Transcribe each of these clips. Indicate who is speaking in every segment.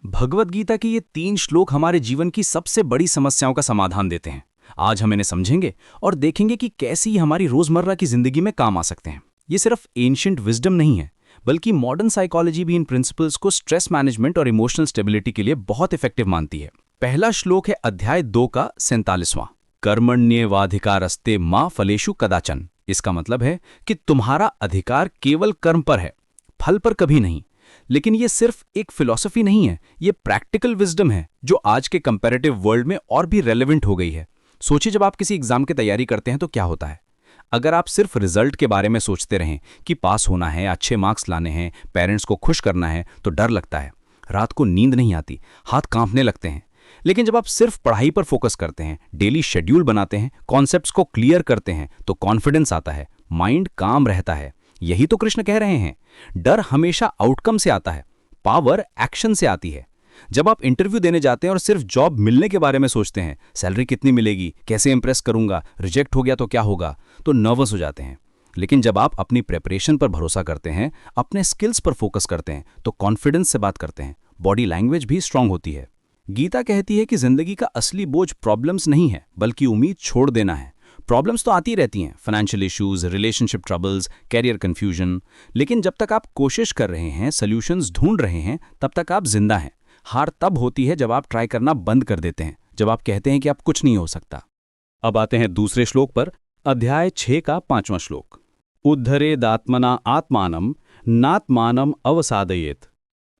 Speaker 1: भगवद गीता के ये 3 श्लोक हमारे जीवन की सबसे बड़ी समस्याओं का समाधान देते हैं। आज हम इन्हें समझेंगे और देखेंगे कि कैसे ये हमारी रोजमर्रा की जिंदगी में काम आ सकते हैं। ये सिर्फ एंशिएंट विजडम नहीं है, बल्कि मॉडर्न साइकोलॉजी भी इन प्रिंसिपल्स को स्ट्रेस मैनेजमेंट और इमोशनल स्टेबिलिटी के लिए बहुत इफेक्टिव मानती है। पहला श्लोक है अध्याय 2 का 47वां, कर्मण्येवाधिकारस्ते मा फलेषु कदाचन। इसका मतलब है कि तुम्हारा अधिकार केवल कर्म पर है, फल पर कभी नहीं। लेकिन ये सिर्फ एक फिलॉसफी नहीं है, ये प्रैक्टिकल विजडम है जो आज के कंपैरेटिव वर्ल्ड में और भी रेलेवेंट हो गई है। सोचिए, जब आप किसी एग्जाम की तैयारी करते हैं तो क्या होता है। अगर आप सिर्फ रिजल्ट के बारे में सोचते रहें कि पास होना है, अच्छे मार्क्स लाने हैं, पेरेंट्स को खुश करना है, तो डर लगता है, रात को नींद नहीं आती, हाथ कांपने लगते हैं। लेकिन जब आप सिर्फ पढ़ाई पर फोकस करते हैं, डेली शेड्यूल बनाते हैं, कॉन्सेप्ट्स को क्लियर करते हैं, तो कॉन्फिडेंस आता है, माइंड काम रहता है। यही तो कृष्ण कह रहे हैं। डर हमेशा आउटकम से आता है, पावर एक्शन से आती है। जब आप इंटरव्यू देने जाते हैं और सिर्फ जॉब मिलने के बारे में सोचते हैं, सैलरी कितनी मिलेगी, कैसे इंप्रेस करूंगा, रिजेक्ट हो गया तो क्या होगा, तो नर्वस हो जाते हैं। लेकिन जब आप अपनी प्रेपरेशन पर भरोसा करते हैं, अपने स्किल्स पर फोकस करते हैं, तो कॉन्फिडेंस से बात करते हैं, बॉडी लैंग्वेज भी स्ट्रांग होती है। गीता कहती है कि जिंदगी का असली बोझ प्रॉब्लम्स नहीं है, बल्कि उम्मीद छोड़ देना है। प्रॉब्लम्स तो आती रहती हैं, financial issues, relationship troubles, career confusion. लेकिन जब तक आप कोशिश कर रहे हैं, सॉल्यूशंस ढूंढ रहे हैं, तब तक आप जिंदा हैं। हार तब होती है जब आप ट्राई करना बंद कर देते हैं, जब आप कहते हैं कि आप कुछ नहीं हो सकता। अब आते हैं दूसरे श्लोक पर, अध्याय 6 का 5वां श्लोक, उद्धरेदात्मना आत्मानम नात्मानम अवसादयेत।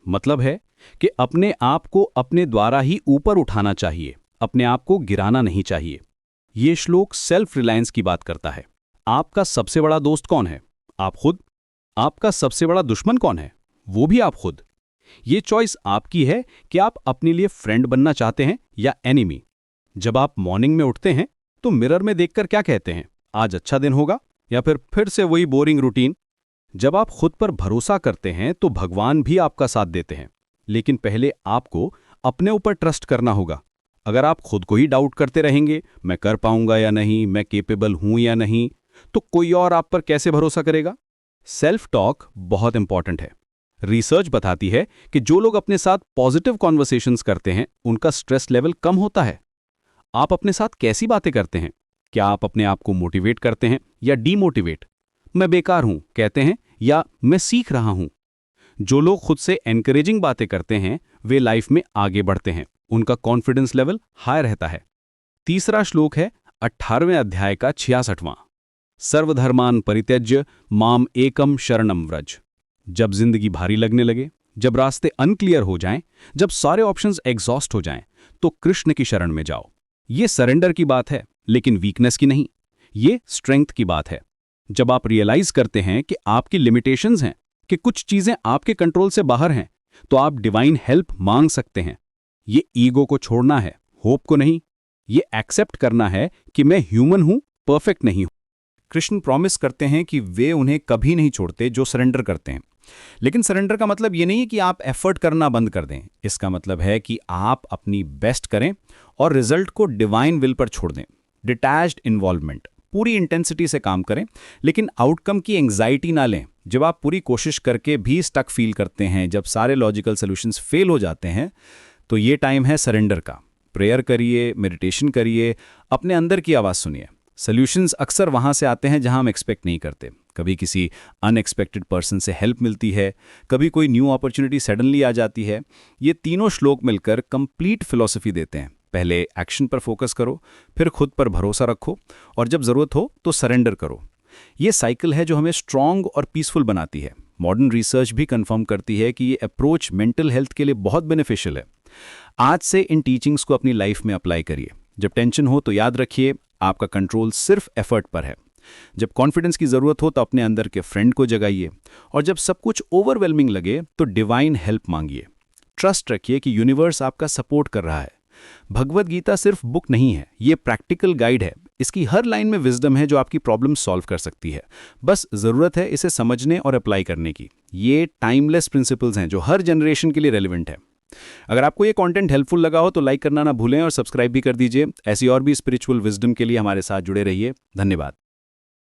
Speaker 1: मतलब है कि अपने आप को अपने द्वारा ही ऊपर उठाना चाहिए, अपने आप को गिराना नहीं चाहिए। ये श्लोक सेल्फ रिलायंस की बात करता है। आपका सबसे बड़ा दोस्त कौन है? आप खुद। आपका सबसे बड़ा दुश्मन कौन है? वो भी आप खुद। ये चॉइस आपकी है कि आप अपने लिए फ्रेंड बनना चाहते हैं या एनिमी। जब आप मॉर्निंग में उठते हैं तो मिरर में देखकर क्या कहते हैं, आज अच्छा दिन होगा, या फिर से वही बोरिंग रूटीन? जब आप खुद पर भरोसा करते हैं तो भगवान भी आपका साथ देते हैं। लेकिन पहले आपको अपने ऊपर ट्रस्ट करना होगा। अगर आप खुद को ही डाउट करते रहेंगे, मैं कर पाऊंगा या नहीं, मैं केपेबल हूं या नहीं, तो कोई और आप पर कैसे भरोसा करेगा? सेल्फ टॉक बहुत इंपॉर्टेंट है। रिसर्च बताती है कि जो लोग अपने साथ पॉजिटिव कॉन्वर्सेशंस करते हैं, उनका स्ट्रेस लेवल कम होता है। आप अपने साथ कैसी बातें करते हैं? क्या आप अपने आप को मोटिवेट करते हैं या डीमोटिवेट? मैं बेकार हूं कहते हैं या मैं सीख रहा हूं? जो लोग खुद से एनकरेजिंग बातें करते हैं, वे लाइफ में आगे बढ़ते हैं, उनका कॉन्फिडेंस लेवल हाई रहता है। तीसरा श्लोक है 18वें अध्याय का 66वां, सर्वधर्मान परित्यज्य माम एकम शरणम व्रज। जब जिंदगी भारी लगने लगे, जब रास्ते अनक्लियर हो जाएं, जब सारे ऑप्शंस एग्जॉस्ट हो जाएं, तो कृष्ण की शरण में जाओ। ये सरेंडर की बात है, लेकिन वीकनेस की नहीं। ये स्ट्रेंथ की बात है। जब आप रियलाइज करते हैं कि आपकी लिमिटेशंस हैं, कि कुछ चीजें आपके कंट्रोल से बाहर हैं, तो आप डिवाइन हेल्प मांग सकते हैं। ये ईगो को छोड़ना है, होप को नहीं। ये एक्सेप्ट करना है कि मैं ह्यूमन हूं, परफेक्ट नहीं हूं। कृष्ण प्रॉमिस करते हैं कि वे उन्हें कभी नहीं छोड़ते जो सरेंडर करते हैं। लेकिन सरेंडर का मतलब ये नहीं है कि आप एफर्ट करना बंद कर दें। इसका मतलब है कि आप अपनी बेस्ट करें और रिजल्ट को डिवाइन विल पर छोड़ दें। डिटैच्ड इन्वॉल्वमेंट, पूरी इंटेंसिटी से काम करें, लेकिन आउटकम की एंग्जाइटी ना लें। जब आप पूरी कोशिश करके भी स्टक फील करते हैं, जब सारे लॉजिकल सॉल्यूशंस फेल हो जाते हैं, तो ये टाइम है सरेंडर का। प्रेयर करिए, मेडिटेशन करिए, अपने अंदर की आवाज़ सुनिए। सॉल्यूशंस अक्सर वहाँ से आते हैं जहाँ हम एक्सपेक्ट नहीं करते। कभी किसी अनएक्सपेक्टेड पर्सन से हेल्प मिलती है, कभी कोई न्यू अपॉर्चुनिटी सडनली आ जाती है। ये तीनों श्लोक मिलकर कंप्लीट फिलॉसफी देते हैं। पहले एक्शन पर फोकस करो, फिर खुद पर भरोसा रखो, और जब ज़रूरत हो तो सरेंडर करो। ये साइकिल है जो हमें स्ट्रांग और पीसफुल बनाती है। मॉडर्न रिसर्च भी कंफर्म करती है कि ये अप्रोच मेंटल हेल्थ के लिए बहुत बेनिफिशियल है। आज से इन टीचिंग्स को अपनी लाइफ में अप्लाई करिए। जब टेंशन हो तो याद रखिए, आपका कंट्रोल सिर्फ एफर्ट पर है। जब कॉन्फिडेंस की ज़रूरत हो तो अपने अंदर के फ्रेंड को जगाइए, और जब सब कुछ ओवरवेलमिंग लगे तो डिवाइन हेल्प मांगिए। ट्रस्ट रखिए कि यूनिवर्स आपका सपोर्ट कर रहा है। भगवद गीता सिर्फ बुक नहीं है, ये प्रैक्टिकल गाइड है। इसकी हर लाइन में विजडम है जो आपकी प्रॉब्लम सॉल्व कर सकती है। बस ज़रूरत है इसे समझने और अप्लाई करने की। ये टाइमलेस प्रिंसिपल्स हैं जो हर जनरेशन के लिए रेलिवेंट है। अगर आपको ये कंटेंट हेल्पफुल लगा हो तो लाइक करना ना भूलें और सब्सक्राइब भी कर दीजिए। ऐसी और भी स्पिरिचुअल विजडम के लिए हमारे साथ जुड़े रहिए। धन्यवाद।